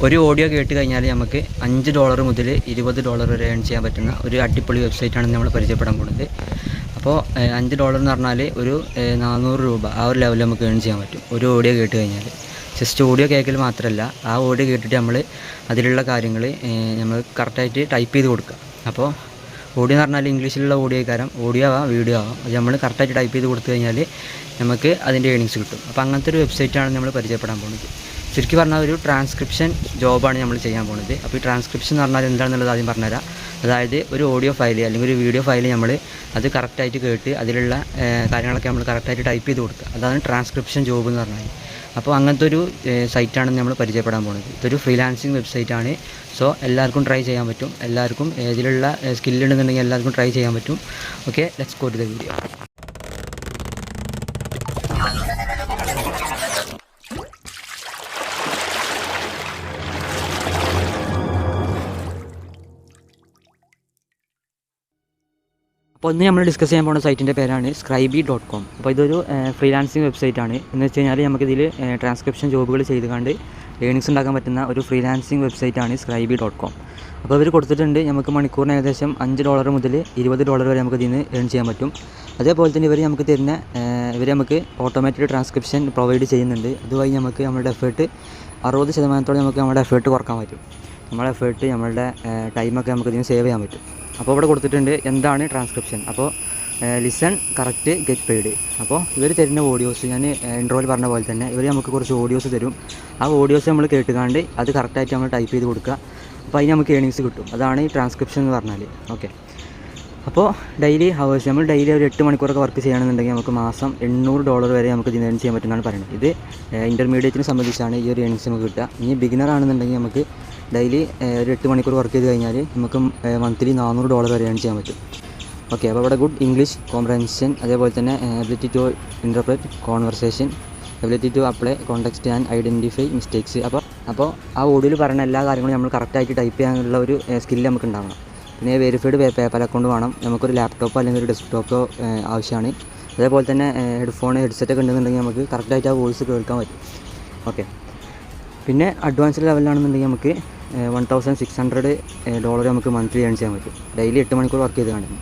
ഒരു ഓഡിയോ കേട്ട് കഴിഞ്ഞാൽ നമുക്ക് $5 മുതൽ $20 വരെ ഏൺ ചെയ്യാൻ പറ്റുന്ന ഒരു അടിപൊളി വെബ്സൈറ്റാണ് നമ്മൾ പരിചയപ്പെടാൻ പോകുന്നത്. അപ്പോൾ $5 എന്ന് പറഞ്ഞാൽ ഒരു 400 രൂപ ആ ഒരു ലെവലിൽ നമുക്ക് ഏൺ ചെയ്യാൻ പറ്റും ഒരു ഓഡിയോ കേട്ട് കഴിഞ്ഞാൽ. ജസ്റ്റ് ഓഡിയോ കേൾക്കൽ മാത്രമല്ല, ആ ഓഡിയോ കേട്ടിട്ട് നമ്മൾ അതിലുള്ള കാര്യങ്ങൾ നമ്മൾ കറക്റ്റായിട്ട് ടൈപ്പ് ചെയ്ത് കൊടുക്കുക. അപ്പോൾ ഓഡിയോ എന്ന് പറഞ്ഞാൽ ഇംഗ്ലീഷിലുള്ള ഓഡിയോ ആവാം വീഡിയോ ആവാം, അത് നമ്മൾ കറക്റ്റായിട്ട് ടൈപ്പ് ചെയ്ത് കൊടുത്തു കഴിഞ്ഞാൽ നമുക്ക് അതിൻ്റെ ഏണിങ്സ് കിട്ടും. അപ്പോൾ അങ്ങനത്തെ ഒരു വെബ്സൈറ്റാണ് നമ്മൾ പരിചയപ്പെടാൻ പോകുന്നത്. ശരിക്കും പറഞ്ഞാൽ ഒരു ട്രാൻസ്ക്രിപ്ഷൻ ജോബാണ് നമ്മൾ ചെയ്യാൻ പോകുന്നത്. അപ്പോൾ ഈ ട്രാൻസ്ക്രിപ്ഷൻ എന്ന് പറഞ്ഞാൽ എന്താണെന്നുള്ളത് ആദ്യം പറഞ്ഞുതരാം. അതായത് ഒരു ഓഡിയോ ഫയൽ അല്ലെങ്കിൽ ഒരു വീഡിയോ ഫയൽ നമ്മൾ അത് കറക്റ്റായിട്ട് കേട്ട് അതിലുള്ള കാര്യങ്ങളൊക്കെ നമ്മൾ കറക്റ്റായിട്ട് ടൈപ്പ് ചെയ്ത് കൊടുക്കുക. അതാണ് ട്രാൻസ്ക്രിപ്ഷൻ ജോബ് എന്ന് പറഞ്ഞാൽ. അപ്പോൾ അങ്ങനത്തെ ഒരു സൈറ്റാണ് നമ്മൾ പരിചയപ്പെടാൻ പോകുന്നത്. ഇതൊരു ഫ്രീലാൻസിങ് വെബ്സൈറ്റാണ്. സോ എല്ലാവർക്കും ട്രൈ ചെയ്യാൻ പറ്റും. എല്ലാവർക്കും ഇതിലുള്ള സ്കില്ലുണ്ടെന്നുണ്ടെങ്കിൽ എല്ലാവർക്കും ട്രൈ ചെയ്യാൻ പറ്റും. Okay, let's go to the video. അപ്പോൾ ഇന്ന് നമ്മൾ ഡിസ്കസ് ചെയ്യാൻ പോകുന്ന സൈറ്റിൻ്റെ പേരാണ് scribie.com. അപ്പോൾ ഇതൊരു ഫ്രീലാൻസിങ് വെബ്സൈറ്റാണ്. എന്ന് വെച്ച് കഴിഞ്ഞാൽ നമുക്കിതിൽ ട്രാൻസ്ക്രിപ്ഷൻ ജോബുകൾ ചെയ്തുകൊണ്ട് ഏണിങ്സ് ഉണ്ടാക്കാൻ പറ്റുന്ന ഒരു ഫ്രീലാൻസിങ് വെബ്സൈറ്റാണ് scribie.com. അപ്പോൾ ഇവർ കൊടുത്തിട്ടുണ്ട് നമുക്ക് മണിക്കൂറിന് ഏകദേശം $5 മുതൽ $20 വരെ നമുക്ക് ഇതിൽ നിന്ന് ഏൺ ചെയ്യാൻ പറ്റും. അതേപോലെ തന്നെ ഇവർ നമുക്ക് ഓട്ടോമാറ്റിക് ട്രാൻസ്ക്രിപ്ഷൻ പ്രൊവൈഡ് ചെയ്യുന്നുണ്ട്. അതുവഴി നമുക്ക് നമ്മുടെ എഫേർട്ട് 60% നമുക്ക് നമ്മുടെ എഫേർട്ട് കുറക്കാൻ പറ്റും. നമ്മുടെ എഫേർട്ട്, നമ്മളുടെ ടൈമൊക്കെ നമുക്ക് ഇതിന് സേവ് ചെയ്യാൻ പറ്റും. അപ്പോൾ ഇവിടെ കൊടുത്തിട്ടുണ്ട് എന്താണ് ട്രാൻസ്ക്രിപ്ഷൻ. അപ്പോൾ ലിസൺ, കറക്റ്റ്, ഗെറ്റ് പെയ്ഡ്. അപ്പോൾ ഇവർ തരുന്ന ഓഡിയോസ്, ഞാൻ ഇൻട്രോയിൽ പറഞ്ഞ പോലെ തന്നെ ഇവർ നമുക്ക് കുറച്ച് ഓഡിയോസ് തരും. ആ ഓഡിയോസ് നമ്മൾ കേട്ടുകാണ്ട് അത് കറക്റ്റായിട്ട് നമ്മൾ ടൈപ്പ് ചെയ്ത് കൊടുക്കുക. അപ്പോൾ അതിന് നമുക്ക് ഏണിങ്സ് കിട്ടും. അതാണ് ഈ ട്രാൻസ്ക്രിപ്ഷൻ എന്ന് പറഞ്ഞാൽ. ഓക്കെ, അപ്പോൾ ഡെയിലി ഹവേഴ്സ് നമ്മൾ ഡെയിലി ഒരു 8 മണിക്കൂറൊക്കെ വർക്ക് ചെയ്യണമെന്നുണ്ടെങ്കിൽ നമുക്ക് മാസം $800 വരെ നമുക്ക് ഇതിന് ഏൺ ചെയ്യാൻ പറ്റുന്നതാണ് പറയുന്നത്. ഇത് ഇൻ്റർമീഡിയറ്റിനെ സംബന്ധിച്ചാണ് ഈ ഒരു ഏണിങ്സ് നമുക്ക് കിട്ടുക. ഇനി ബിഗിനർ ആണെന്നുണ്ടെങ്കിൽ നമുക്ക് ഡെയിലി ഒരു 8 മണിക്കൂർ വർക്ക് ചെയ്ത് കഴിഞ്ഞാൽ നമുക്ക് മന്ത്ലി $400 വരെ ഏൺ ചെയ്യാൻ പറ്റും. ഓക്കെ, അപ്പോൾ ഇവിടെ ഗുഡ് ഇംഗ്ലീഷ് കോംപ്രഹെൻഷൻ, അതേപോലെ തന്നെ ability to interpret conversation, ability to apply context and identify mistakes. അപ്പോൾ ആ ഓഡിയോയിൽ പറയുന്ന എല്ലാ കാര്യങ്ങളും നമ്മൾ കറക്റ്റായിട്ട് ടൈപ്പ് ചെയ്യാനുള്ള ഒരു സ്കില്ല് നമുക്ക് ഉണ്ടാവണം. പിന്നെ വെരിഫൈഡ് പേപ്പർ അക്കൗണ്ട് വേണം. നമുക്കൊരു ലാപ്ടോപ്പോ അല്ലെങ്കിൽ ഒരു ഡെസ്ക്ടോപ്പോ ആവശ്യമാണ്. അതേപോലെ തന്നെ ഹെഡ്സെറ്റൊക്കെ ഉണ്ടെന്നുണ്ടെങ്കിൽ നമുക്ക് കറക്റ്റായിട്ട് ആ വോയിസ് കേൾക്കാൻ പറ്റും. ഓക്കെ, പിന്നെ അഡ്വാൻസ്ഡ് ലെവലിലാണെന്നുണ്ടെങ്കിൽ നമുക്ക് $1,600 നമുക്ക് മന്ത്ലി ഏൺ ചെയ്യാൻ പറ്റും ഡെയിലി 8 മണിക്കൂർ വർക്ക് ചെയ്ത് കാണുന്നത്.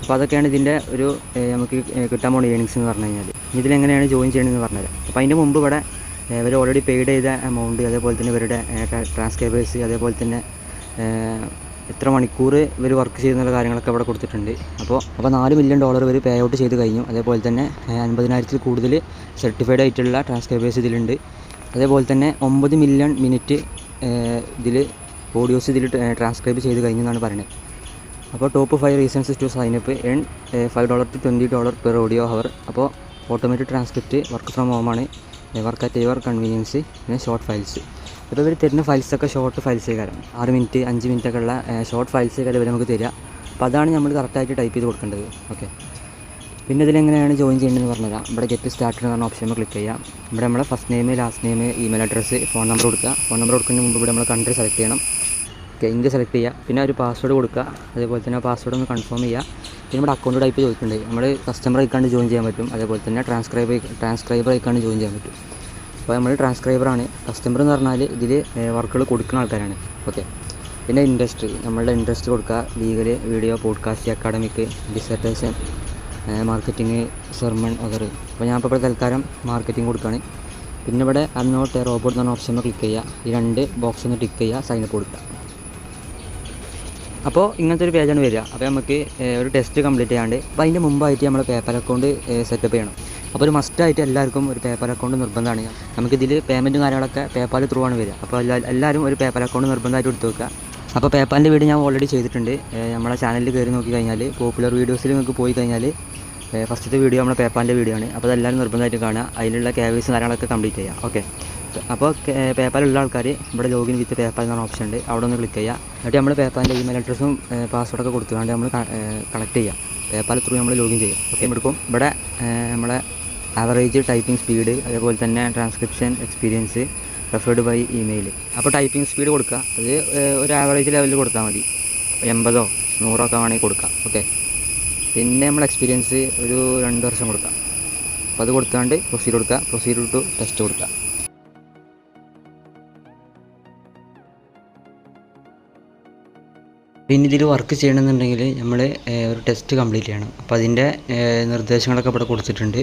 അപ്പോൾ അതൊക്കെയാണ് ഇതിൻ്റെ ഒരു നമുക്ക് കിട്ടാൻ പോകുന്ന ഏണിങ്സ് എന്ന് പറഞ്ഞു കഴിഞ്ഞാൽ. ഇതിലെങ്ങനെയാണ് ജോയിൻ ചെയ്യണമെന്ന് പറഞ്ഞുതരാം. അപ്പോൾ അതിൻ്റെ മുമ്പ് ഇവിടെ ഇവർ ഓൾറെഡി പെയ്ഡ് ചെയ്ത എമൗണ്ട്, അതേപോലെ തന്നെ ഇവരുടെ ട്രാൻസ്ക്രൈബേഴ്സ്, അതേപോലെ തന്നെ എത്ര മണിക്കൂർ ഇവർ വർക്ക് ചെയ്യുന്ന കാര്യങ്ങളൊക്കെ ഇവിടെ കൊടുത്തിട്ടുണ്ട്. അപ്പോൾ $4 മില്യൺ ഇവർ പേ ഔട്ട് ചെയ്ത് കഴിഞ്ഞു. അതേപോലെ തന്നെ 50,000-ൽ കൂടുതൽ സർട്ടിഫൈഡ് ആയിട്ടുള്ള ട്രാൻസ്ക്രൈബേഴ്സ് ഇതിലുണ്ട്. അതേപോലെ തന്നെ 9 മില്യൺ മിനിറ്റ് ഇതിൽ ഓഡിയോസ് ഇതിൽ ട്രാൻസ്ക്രൈബ് ചെയ്ത് കഴിഞ്ഞു എന്നാണ് പറയുന്നത്. അപ്പോൾ top 5 reasons to sign up, earn $5 to $20 per audio hour. അപ്പോൾ ഓട്ടോമാറ്റിക് ട്രാൻസ്ക്രിപ്റ്റ്, വർക്ക് ഫ്രം ഹോമാണ്, വർക്ക് അറ്റ് യുവർ കൺവീനിയൻസ്, പിന്നെ ഷോർട്ട് ഫയൽസ്. ഇപ്പോൾ ഇവർ തരുന്ന ഫയൽസൊക്കെ ഷോർട്ട് ഫയൽസ് കാരണം 6 മിനിറ്റ് 5 മിനിറ്റൊക്കെ ഉള്ള ഷോർട്ട് ഫയൽസ് കാര്യം ഇവർ നമുക്ക് തരിക. അപ്പോൾ അതാണ് നമ്മൾ കറക്റ്റായിട്ട് ടൈപ്പ് ചെയ്ത് കൊടുക്കേണ്ടത്. ഓക്കെ, പിന്നെ ഇതിലെങ്ങനെയാണ് ജോയിൻ ചെയ്യേണ്ടതെന്ന് പറഞ്ഞുതരാം. ഇവിടെ ഗെറ്റ് സ്റ്റാർട്ടഡ് എന്ന് പറഞ്ഞ ഓപ്ഷൻ ക്ലിക്ക് ചെയ്യാം. ഇവിടെ നമ്മളെ first name, last name, email address, phone number കൊടുക്കുക. ഫോൺ നമ്പർ കൊടുക്കുന്നതിന് മുമ്പ് ഇവിടെ നമ്മൾ കൺട്രി സെലക്ട് ചെയ്യണം. ഓക്കെ, ഇന്ത്യ സെലക്ട് ചെയ്യുക. പിന്നെ ഒരു പാസ്വേഡ് കൊടുക്കുക. അതേപോലെ തന്നെ പാസ്വേഡ് ഒന്ന് കൺഫേം ചെയ്യുക. പിന്നെ ഇവിടെ അക്കൗണ്ട് ടൈപ്പ് ചോദിക്കുന്നുണ്ട്. നമ്മൾ കസ്റ്റമർ ആയിക്കാണ്ട് ജോയിൻ ചെയ്യാൻ പറ്റും. അതേപോലെ തന്നെ ട്രാൻസ്ക്രൈബർ ആയിക്കാണ്ട് ജോയിൻ ചെയ്യാൻ പറ്റും. അപ്പോൾ നമ്മൾ ട്രാൻസ്ക്രൈബറാണ്. കസ്റ്റമർ എന്ന് പറഞ്ഞാൽ ഇതിൽ വർക്കുകൾ കൊടുക്കുന്ന ആൾക്കാരാണ്. ഓക്കെ, പിന്നെ ഇൻഡസ്ട്രി, നമ്മളുടെ ഇൻട്രസ്റ്റ് കൊടുക്കുക. Legal, video, podcast, academic, dissertation, marketing, sermon, other. അപ്പോൾ ഞാൻ ഇപ്പോൾ ഇവിടെ തൽക്കാലം മാർക്കറ്റിംഗ് കൊടുക്കുകയാണ്. പിന്നെ ഇവിടെ I am not a robot എന്ന് പറഞ്ഞ ഓപ്ഷൻ ക്ലിക്ക് ചെയ്യുക. ഈ 2 ബോക്സ് ഒന്ന് ടിക്ക് ചെയ്യുക, സൈനപ്പ് കൊടുക്കുക. അപ്പോൾ ഇങ്ങനത്തെ ഒരു പേജാണ് വരിക. അപ്പോൾ നമുക്ക് ഒരു ടെസ്റ്റ് കംപ്ലീറ്റ് ചെയ്യാണ്ട് അപ്പോൾ അതിൻ്റെ മുമ്പായിട്ട് നമ്മൾ പേപ്പർ അക്കൗണ്ട് സെറ്റപ്പ് ചെയ്യണം. അപ്പോൾ ഒരു മസ്റ്റായിട്ട് എല്ലാവർക്കും ഒരു പേപ്പർ അക്കൗണ്ട് നിർബന്ധമാണ്. നമുക്കിതിൽ പേയ്മെൻറ്റും കാര്യങ്ങളൊക്കെ പേപ്പാൽ ത്രൂ ആണ് വരിക. അപ്പോൾ എല്ലാവരും ഒരു പേപ്പർ അക്കൗണ്ട് നിർബന്ധമായിട്ട് എടുത്ത് വെക്കുക. അപ്പോൾ പേപ്പാലിൻ്റെ വീഡിയോ ഞാൻ ഓൾറെഡി ചെയ്തിട്ടുണ്ട്. നമ്മളെ ചാനലിൽ കയറി നോക്കി കഴിഞ്ഞാൽ പോപ്പുലർ വീഡിയോസിൽ നിങ്ങൾക്ക് പോയി കഴിഞ്ഞാൽ ഫസ്റ്റത്തെ വീഡിയോ നമ്മുടെ പേപ്പാലിൻ്റെ വീഡിയോ ആണ്. അപ്പോൾ അതെല്ലാവരും നിർബന്ധമായിട്ട് കാണുക. അതിലുള്ള KYC കാര്യങ്ങളൊക്കെ കംപ്ലീറ്റ് ചെയ്യുക. ഓക്കെ, അപ്പോൾ പേപ്പാലുള്ള ആൾക്കാർ ഇവിടെ ലോഗിൻ വിത്ത് പേപ്പാൽ എന്ന് പറഞ്ഞ ഓപ്ഷൻ ഉണ്ട്. അവിടെ ഒന്ന് ക്ലിക്ക് ചെയ്യുക. എന്നിട്ട് നമ്മൾ പേപ്പാലിൻ്റെ ഇമെയിൽ അഡ്രസ്സും പാസ്വേഡൊക്കെ കൊടുത്തുകൊണ്ട് നമ്മൾ കണക്ട് ചെയ്യുക. പേപ്പാൽ ത്രൂ നമ്മൾ ലോഗിൻ ചെയ്യും. ഓക്കെ, എടുക്കും. ഇവിടെ നമ്മളെ ആവറേജ് ടൈപ്പിംഗ് സ്പീഡ്, അതേപോലെ തന്നെ transcription experience, referred by email. അപ്പോൾ ടൈപ്പിംഗ് സ്പീഡ് കൊടുക്കുക. അത് ഒരു ആവറേജ് ലെവലിൽ കൊടുത്താൽ മതി. 80 100 വേണമെങ്കിൽ കൊടുക്കാം. ഓക്കെ, പിന്നെ നമ്മൾ എക്സ്പീരിയൻസ് ഒരു 2 വർഷം കൊടുക്കാം. അപ്പോൾ അത് കൊടുക്കാണ്ട് പ്രൊസീഡ് കൊടുക്കുക. പ്രൊസീഡ് ടു ടെസ്റ്റ് കൊടുക്കുക. പിന്നെ ഇതിൽ വർക്ക് ചെയ്യണമെന്നുണ്ടെങ്കിൽ നമ്മൾ ഒരു ടെസ്റ്റ് കംപ്ലീറ്റ് ചെയ്യണം. അപ്പോൾ അതിൻ്റെ നിർദ്ദേശങ്ങളൊക്കെ ഇവിടെ കൊടുത്തിട്ടുണ്ട്.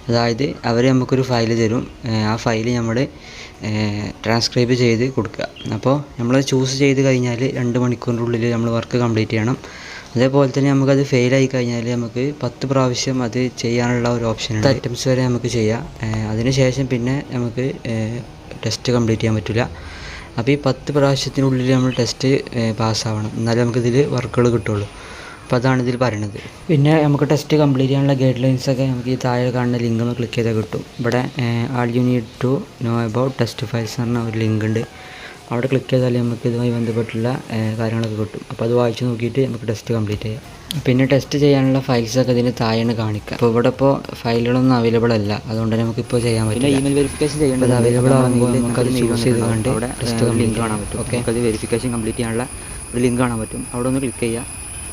അതായത് അവർ നമുക്കൊരു ഫയൽ തരും. ആ ഫയൽ നമ്മൾ ട്രാൻസ്ക്രൈബ് ചെയ്ത് കൊടുക്കുക. അപ്പോൾ നമ്മൾ ചൂസ് ചെയ്ത് കഴിഞ്ഞാൽ 2 മണിക്കൂറിനുള്ളിൽ നമ്മൾ വർക്ക് കംപ്ലീറ്റ് ചെയ്യണം. അതേപോലെ തന്നെ നമുക്കത് ഫെയിലായി കഴിഞ്ഞാൽ നമുക്ക് 10 പ്രാവശ്യം അത് ചെയ്യാനുള്ള ഒരു ഓപ്ഷൻ ഉണ്ട്. ഐറ്റംസ് വരെ നമുക്ക് ചെയ്യാം. അതിന് ശേഷം പിന്നെ നമുക്ക് ടെസ്റ്റ് കംപ്ലീറ്റ് ചെയ്യാൻ പറ്റില്ല. അപ്പോൾ ഈ 10 പ്രാവശ്യത്തിനുള്ളിൽ നമ്മൾ ടെസ്റ്റ് പാസ്സാവണം, എന്നാലേ നമുക്കിതിൽ വർക്കുകൾ കിട്ടുള്ളൂ. അപ്പോൾ അതാണ് ഇതിൽ പറയണത്. പിന്നെ നമുക്ക് ടെസ്റ്റ് കംപ്ലീറ്റ് ചെയ്യാനുള്ള ഗൈഡ് ലൈൻസൊക്കെ നമുക്ക് ഈ താഴെ കാണുന്ന ലിങ്ക് ഒന്ന് ക്ലിക്ക് ചെയ്താൽ കിട്ടും. ഇവിടെ all you need to know about test files എന്ന് പറഞ്ഞ ഒരു ലിങ്ക് ഉണ്ട്. അവിടെ ക്ലിക്ക് ചെയ്താൽ നമുക്ക് ഇതുമായി ബന്ധപ്പെട്ടുള്ള കാര്യങ്ങളൊക്കെ കിട്ടും. അപ്പോൾ അത് വായിച്ച് നോക്കിയിട്ട് നമുക്ക് ടെസ്റ്റ് കംപ്ലീറ്റ് ചെയ്യാം. പിന്നെ ടെസ്റ്റ് ചെയ്യാനുള്ള ഫയൽസൊക്കെ ഇതിന് താഴെയാണ് കാണിക്കുക. അപ്പോൾ ഇവിടെ ഇപ്പോൾ ഫയലുകളൊന്നും അവൈലബിൾ അല്ല, അതുകൊണ്ട് തന്നെ നമുക്കിപ്പോൾ ചെയ്യാൻ പറ്റില്ല. ഇമെയിൽ വെരിഫിക്കേഷൻ ചെയ്യേണ്ടത് അവൈലബിൾ ആകുമ്പോൾ നമുക്കത് ചൂസ് ചെയ്ത് കണ്ട് അവിടെ ടെസ്റ്റ് ലിങ്ക് കാണാൻ പറ്റും. ഓക്കെ, നമുക്കത് വെരിഫിക്കേഷൻ കംപ്ലീറ്റ് ചെയ്യാനുള്ള ഒരു ലിങ്ക് കാണാൻ പറ്റും. അവിടെ ഒന്ന് ക്ലിക്ക് ചെയ്യുക.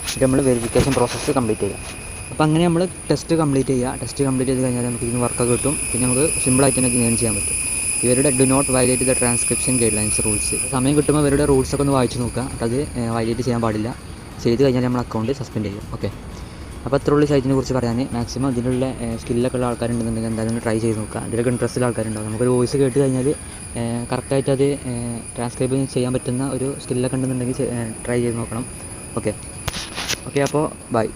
എന്നിട്ട് നമ്മൾ വെരിഫിക്കേഷൻ പ്രോസസ്സ് കംപ്ലീറ്റ് ചെയ്യുക. അപ്പോൾ അങ്ങനെ നമ്മൾ ടെസ്റ്റ് കംപ്ലീറ്റ് ചെയ്യുക. ടെസ്റ്റ് കംപ്ലീറ്റ് ചെയ്ത് കഴിഞ്ഞാൽ നമുക്ക് ഇതിന് വർക്കൊക്കെ കിട്ടും. പിന്നെ നമുക്ക് സിമ്പിളായിട്ട് തന്നെ ഏൺ ചെയ്യാൻ പറ്റും. ഇവരുടെ do not violate the transcription guidelines rules. സമയം കിട്ടുമ്പോൾ ഇവരുടെ റൂൾസൊക്കെ ഒന്ന് വായിച്ച് നോക്കുക. അത് വയലേറ്റ് ചെയ്യാൻ പാടില്ല. ചെയ്ത് കഴിഞ്ഞാൽ നമ്മൾ അക്കൗണ്ട് സസ്പെൻഡ് ചെയ്യും. ഓക്കെ, അപ്പോൾ അത്രയുള്ള സൈറ്റിനെ കുറിച്ച് പറയാൻ. മാക്സിമം ഇതിലുള്ള സ്കില്ലൊക്കെ ഉള്ള ആൾക്കാരുണ്ടെന്നുണ്ടെങ്കിൽ എന്തായാലും ട്രൈ ചെയ്ത് നോക്കുക. ഇതിലൊക്കെ ഇൻട്രസ്റ്റുള്ള ആൾക്കാരുണ്ടാവും. നമുക്കൊരു വോയിസ് കേട്ട് കഴിഞ്ഞാൽ കറക്റ്റായിട്ട് അത് ട്രാൻസ്ക്രൈബ് ചെയ്യാൻ പറ്റുന്ന ഒരു സ്കില്ലൊക്കെ ഉണ്ടെന്നുണ്ടെങ്കിൽ ട്രൈ ചെയ്ത് നോക്കണം. ഓക്കെ, അപ്പോൾ ബൈ.